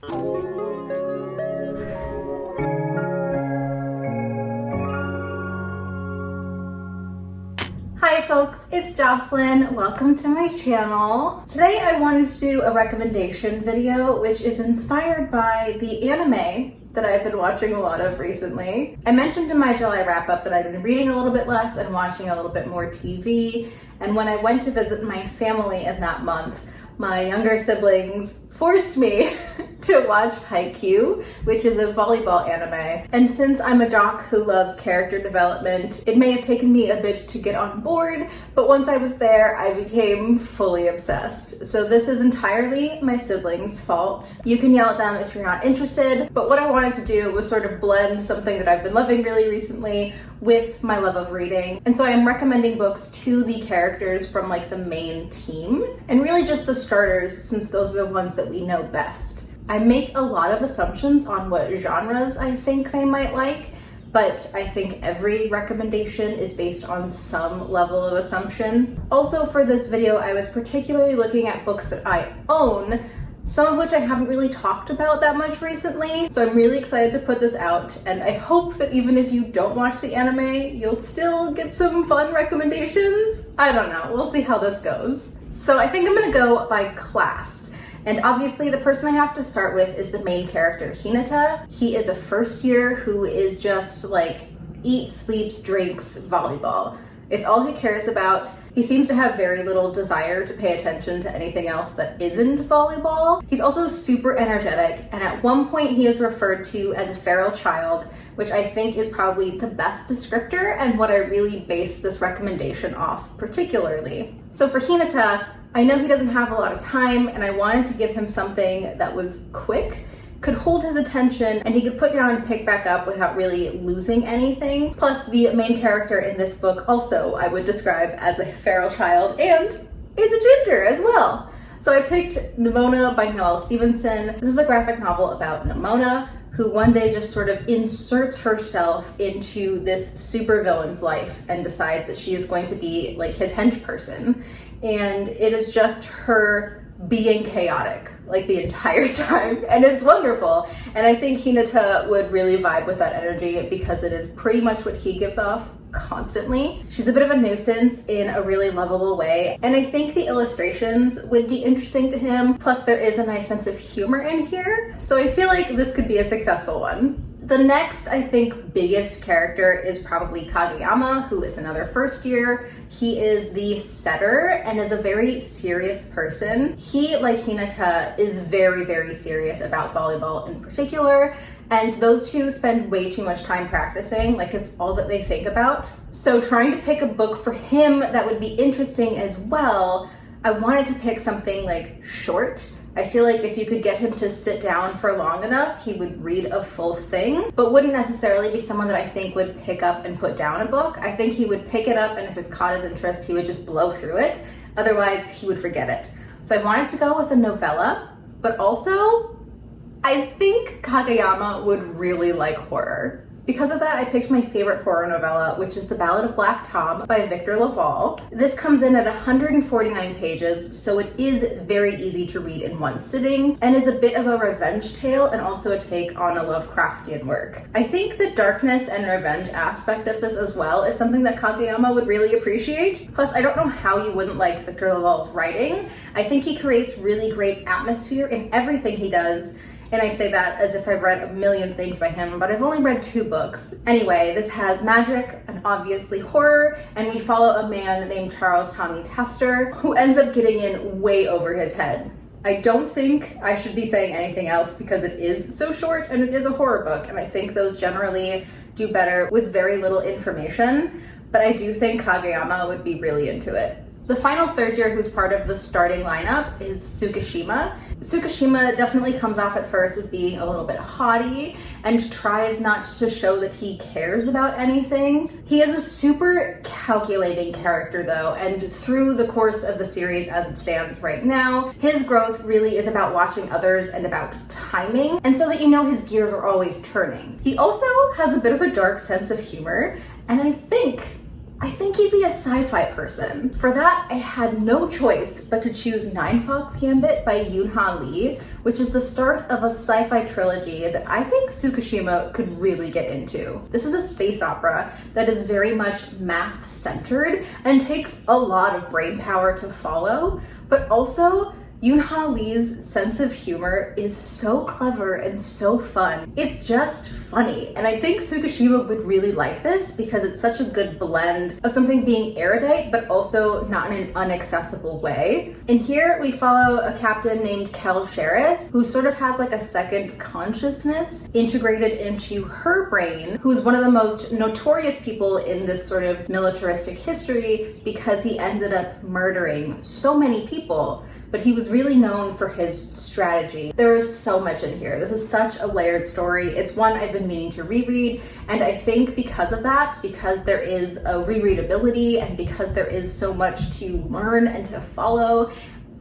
Hi folks, it's Jocelyn. Welcome to my channel. Today I wanted to do a recommendation video which is inspired by the anime that I've been watching a lot of recently. I mentioned in my July wrap-up that I've been reading a little bit less and watching a little bit more TV, and when I went to visit my family in that month, my younger siblings forced me to watch Haikyu, which is a volleyball anime. And since I'm a jock who loves character development, it may have taken me a bit to get on board, but once I was there, I became fully obsessed. So this is entirely my siblings' fault. You can yell at them if you're not interested, but what I wanted to do was sort of blend something that I've been loving really recently with my love of reading. And so I am recommending books to the characters from like the main team, and really just the starters, since those are the ones that we know best. I make a lot of assumptions on what genres I think they might like, but I think every recommendation is based on some level of assumption. Also for this video, I was particularly looking at books that I own, some of which I haven't really talked about that much recently. So I'm really excited to put this out, and I hope that even if you don't watch the anime, you'll still get some fun recommendations. I don't know, we'll see how this goes. So I think I'm gonna go by class. And obviously the person I have to start with is the main character, Hinata. He is a first year who is just like eats, sleeps, drinks, volleyball. It's all he cares about. He seems to have very little desire to pay attention to anything else that isn't volleyball. He's also super energetic, and at one point he is referred to as a feral child, which I think is probably the best descriptor and what I really base this recommendation off particularly. So for Hinata, I know he doesn't have a lot of time, and I wanted to give him something that was quick, could hold his attention, and he could put down and pick back up without really losing anything. Plus, the main character in this book also I would describe as a feral child and is a ginger as well. So I picked Nimona by Noelle Stevenson. This is a graphic novel about Nimona, who one day just sort of inserts herself into this supervillain's life and decides that she is going to be like his hench person. And it is just her being chaotic like the entire time, and it's wonderful. And I think Hinata would really vibe with that energy because it is pretty much what he gives off constantly. She's a bit of a nuisance in a really lovable way, and I think the illustrations would be interesting to him. Plus there is a nice sense of humor in here, so I feel like this could be a successful one. The next, I think, biggest character is probably Kageyama, who is another first year. He is the setter and is a very serious person. He, like Hinata, is very, very serious about volleyball in particular, and those two spend way too much time practicing, like it's all that they think about. So trying to pick a book for him that would be interesting as well, I wanted to pick something like short. I feel like if you could get him to sit down for long enough, he would read a full thing, but wouldn't necessarily be someone that I think would pick up and put down a book. I think he would pick it up, and if it caught his interest, he would just blow through it. Otherwise, he would forget it. So I wanted to go with a novella, but also I think Kageyama would really like horror. Because of that, I picked my favorite horror novella, which is The Ballad of Black Tom by LaValle. This comes in at 149 pages, so it is very easy to read in one sitting, and is a bit of a revenge tale and also a take on a Lovecraftian work. I think the darkness and revenge aspect of this as well is something that Kageyama would really appreciate. Plus, I don't know how you wouldn't like Victor LaValle's writing. I think he creates really great atmosphere in everything he does. And I say that as if I've read a million things by him, but I've only read 2 books. Anyway, this has magic and obviously horror, and we follow a man named Charles Tommy Tester who ends up getting in way over his head. I don't think I should be saying anything else because it is so short and it is a horror book, and I think those generally do better with very little information, but I do think Kageyama would be really into it. The final third year who's part of the starting lineup is Tsukishima. Tsukishima definitely comes off at first as being a little bit haughty and tries not to show that he cares about anything. He is a super calculating character though, and through the course of the series as it stands right now, his growth really is about watching others and about timing, and so that you know his gears are always turning. He also has a bit of a dark sense of humor, and I think I think he'd be a sci-fi person. For that, I had no choice but to choose Ninefox Gambit by Yoon, which is the start of a sci-fi trilogy that I think Tsukishima could really get into. This is a space opera that is very much math-centered and takes a lot of brain power to follow, but also Yoon Lee's sense of humor is so clever and so fun. It's just funny. And I think Tsukishima would really like this because it's such a good blend of something being erudite, but also not in an inaccessible way. In here, we follow a captain named Kel Sheris, who sort of has like a second consciousness integrated into her brain, who's one of the most notorious people in this sort of militaristic history because he ended up murdering so many people. But he was really known for his strategy. There is so much in here. This is such a layered story. It's one I've been meaning to reread, and I think because of that, because there is a rereadability and because there is so much to learn and to follow,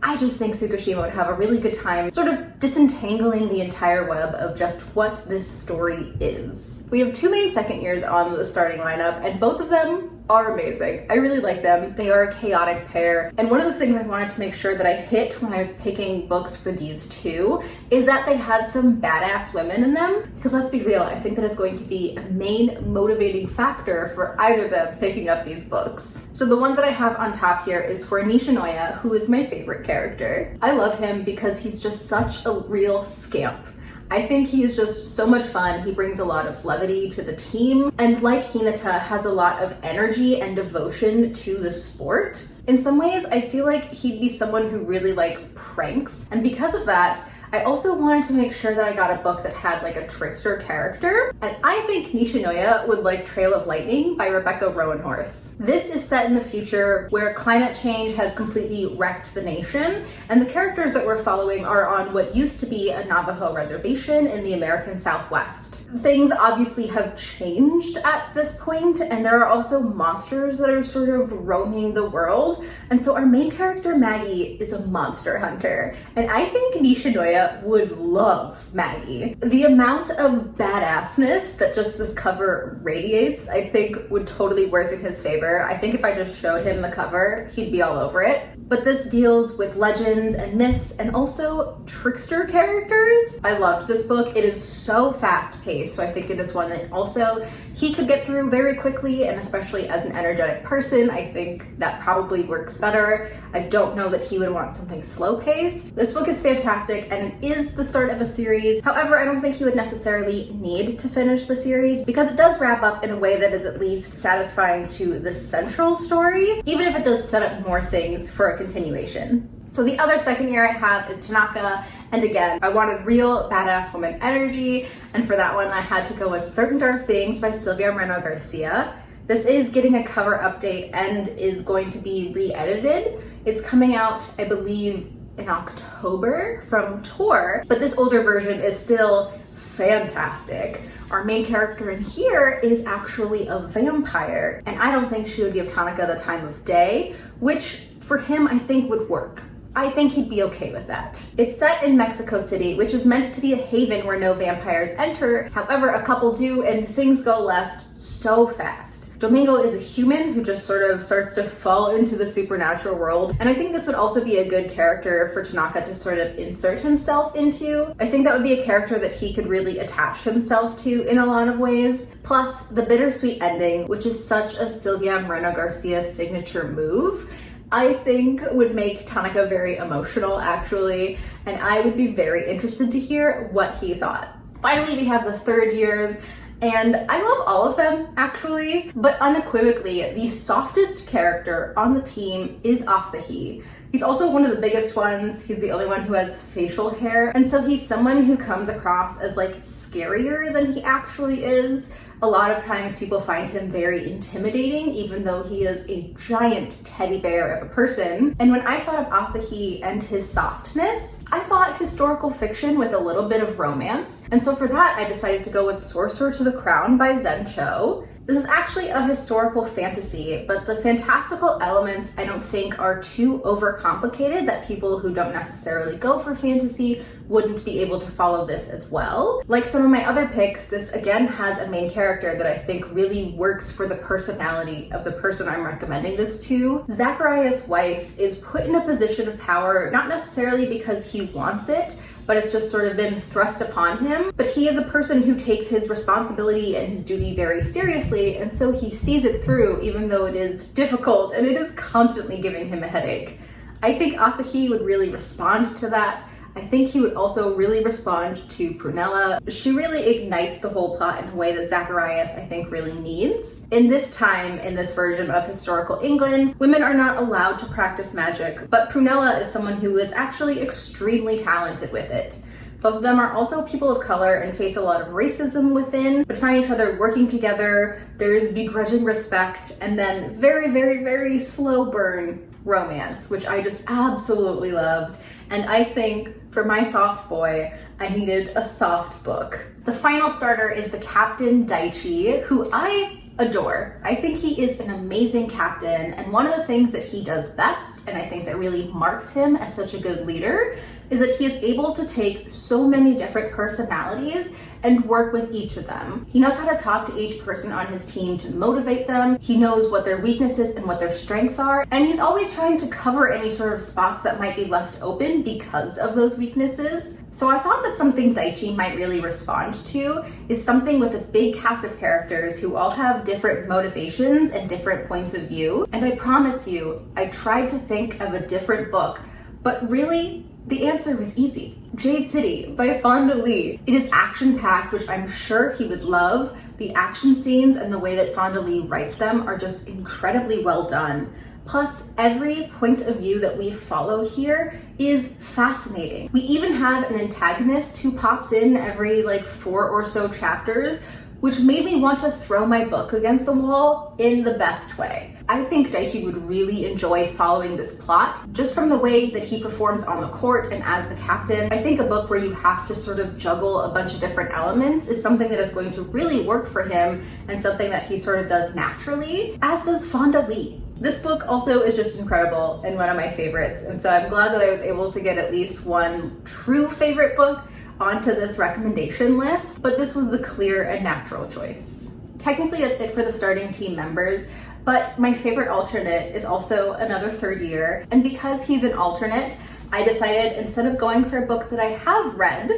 I just think Tsukishima would have a really good time sort of disentangling the entire web of just what this story is. We have two main second years on the starting lineup, and both of them are amazing. I really like them. They are a chaotic pair. And one of the things I wanted to make sure that I hit when I was picking books for these two is that they had some badass women in them. Because let's be real, I think that it's going to be a main motivating factor for either of them picking up these books. So the ones that I have on top here is for Nishinoya, who is my favorite character. I love him because he's just such a real scamp. I think he is just so much fun. He brings a lot of levity to the team, and like Hinata, has a lot of energy and devotion to the sport. In some ways, I feel like he'd be someone who really likes pranks, and because of that, I also wanted to make sure that I got a book that had like a trickster character, and I think Nishinoya would like Trail of Lightning by Rebecca Roanhorse. This is set in the future where climate change has completely wrecked the nation, and the characters that we're following are on what used to be a Navajo reservation in the American Southwest. Things obviously have changed at this point, and there are also monsters that are sort of roaming the world, and so our main character Maggie is a monster hunter, and I think Nishinoya would love Maggie. The amount of badassness that just this cover radiates, I think would totally work in his favor. I think if I just showed him the cover, he'd be all over it. But this deals with legends and myths and also trickster characters. I loved this book. It is so fast paced, so I think it is one that also he could get through very quickly, and especially as an energetic person, I think that probably works better. I don't know that he would want something slow paced. This book is fantastic and it is the start of a series. However, I don't think he would necessarily need to finish the series because it does wrap up in a way that is at least satisfying to the central story, even if it does set up more things for a continuation. So the other second year I have is Tanaka, and again, I wanted real badass woman energy, and for that one I had to go with Certain Dark Things by Silvia Moreno-Garcia. This is getting a cover update and is going to be re-edited. It's coming out, I believe, in October from Tor, but this older version is still fantastic. Our main character in here is actually a vampire, and I don't think she would give Tanaka the time of day, which for him I think would work. I think he'd be okay with that. It's set in Mexico City, which is meant to be a haven where no vampires enter. However, a couple do, and things go left so fast. Domingo is a human who just sort of starts to fall into the supernatural world, and I think this would also be a good character for Tanaka to sort of insert himself into. I think that would be a character that he could really attach himself to in a lot of ways. Plus, the bittersweet ending, which is such a Silvia Moreno-Garcia signature move, I think would make Tanaka very emotional actually, and I would be very interested to hear what he thought. Finally, we have the third years, and I love all of them actually, but unequivocally, the softest character on the team is Asahi. He's also one of the biggest ones. He's the only one who has facial hair, and so he's someone who comes across as like scarier than he actually is. A lot of times people find him very intimidating, even though he is a giant teddy bear of a person. And when I thought of Asahi and his softness, I thought historical fiction with a little bit of romance. And so for that, I decided to go with Sorcerer to the Crown by Zen Cho. This is actually a historical fantasy, but the fantastical elements I don't think are too overcomplicated that people who don't necessarily go for fantasy wouldn't be able to follow this as well. Like some of my other picks, this again has a main character that I think really works for the personality of the person I'm recommending this to. Zacharias' wife is put in a position of power, not necessarily because he wants it, but it's just sort of been thrust upon him. But he is a person who takes his responsibility and his duty very seriously, and so he sees it through, even though it is difficult and it is constantly giving him a headache. I think Asahi would really respond to that. I think he would also really respond to Prunella. She really ignites the whole plot in a way that Zacharias, I think, really needs. In this time, in this version of historical England, women are not allowed to practice magic, but Prunella is someone who is actually extremely talented with it. Both of them are also people of color and face a lot of racism within, but find each other working together. There's begrudging respect, and then very, very, very slow burn romance, which I just absolutely loved. And I think for my soft boy, I needed a soft book. The final starter is the Captain Daichi, who I adore. I think he is an amazing captain, and one of the things that he does best, and I think that really marks him as such a good leader, is that he is able to take so many different personalities and work with each of them. He knows how to talk to each person on his team to motivate them. He knows what their weaknesses and what their strengths are, and he's always trying to cover any sort of spots that might be left open because of those weaknesses. So I thought that something Daichi might really respond to is something with a big cast of characters who all have different motivations and different points of view. And I promise you, I tried to think of a different book, but really, the answer was easy. Jade City by Fonda Lee. It is action-packed, which I'm sure he would love. The action scenes and the way that Fonda Lee writes them are just incredibly well done. Plus, every point of view that we follow here is fascinating. We even have an antagonist who pops in every 4 or so chapters, which made me want to throw my book against the wall in the best way. I think Daichi would really enjoy following this plot, just from the way that he performs on the court and as the captain. I think a book where you have to sort of juggle a bunch of different elements is something that is going to really work for him and something that he sort of does naturally, as does Fonda Lee. This book also is just incredible and one of my favorites, and so I'm glad that I was able to get at least one true favorite book onto this recommendation list, but this was the clear and natural choice. Technically, that's it for the starting team members, but my favorite alternate is also another third year, and because he's an alternate, I decided instead of going for a book that I have read,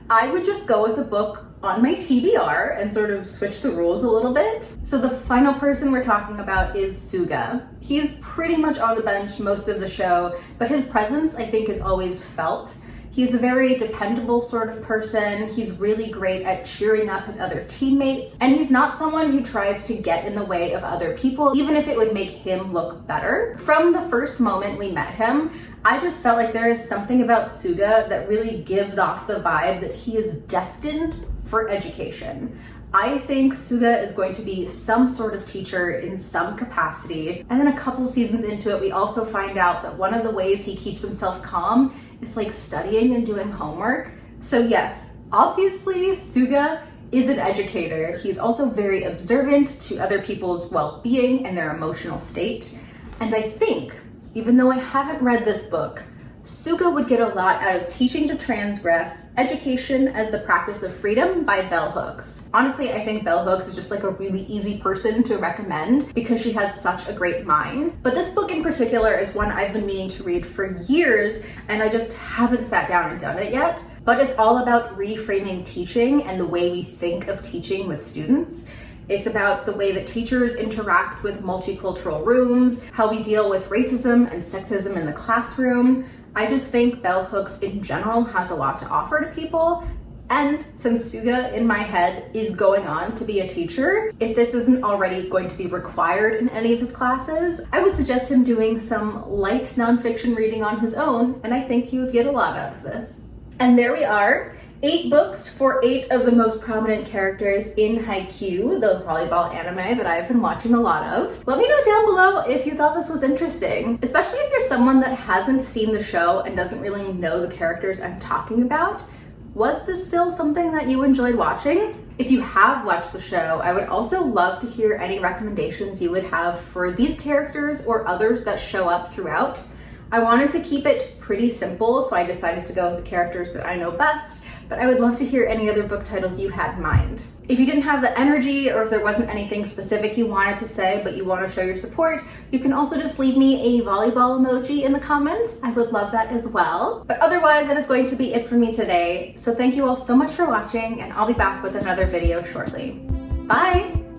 I would just go with a book on my TBR and sort of switch the rules a little bit. So the final person we're talking about is Suga. He's pretty much on the bench most of the show, but his presence I think is always felt. He's a very dependable sort of person. He's really great at cheering up his other teammates, and he's not someone who tries to get in the way of other people, even if it would make him look better. From the first moment we met him, I just felt like there is something about Suga that really gives off the vibe that he is destined for education. I think Suga is going to be some sort of teacher in some capacity. And then a couple seasons into it, we also find out that one of the ways he keeps himself calm is studying and doing homework. So yes, obviously Suga is an educator. He's also very observant to other people's well-being and their emotional state. And I think, even though I haven't read this book, Suga would get a lot out of Teaching to Transgress, Education as the Practice of Freedom by Bell Hooks. Honestly, I think Bell Hooks is just a really easy person to recommend because she has such a great mind. But this book in particular is one I've been meaning to read for years, and I just haven't sat down and done it yet. But it's all about reframing teaching and the way we think of teaching with students. It's about the way that teachers interact with multicultural rooms, how we deal with racism and sexism in the classroom. I just think Bell Hooks in general has a lot to offer to people. And since Suga in my head is going on to be a teacher, if this isn't already going to be required in any of his classes, I would suggest him doing some light nonfiction reading on his own, and I think he would get a lot out of this. And there we are. 8 books for 8 of the most prominent characters in Haikyu, the volleyball anime that I've been watching a lot of. Let me know down below if you thought this was interesting, especially if you're someone that hasn't seen the show and doesn't really know the characters I'm talking about. Was this still something that you enjoyed watching? If you have watched the show, I would also love to hear any recommendations you would have for these characters or others that show up throughout. I wanted to keep it pretty simple, so I decided to go with the characters that I know best, but I would love to hear any other book titles you had in mind. If you didn't have the energy or if there wasn't anything specific you wanted to say but you want to show your support, you can also just leave me a volleyball emoji in the comments. I would love that as well. But otherwise, that is going to be it for me today. So thank you all so much for watching, and I'll be back with another video shortly. Bye!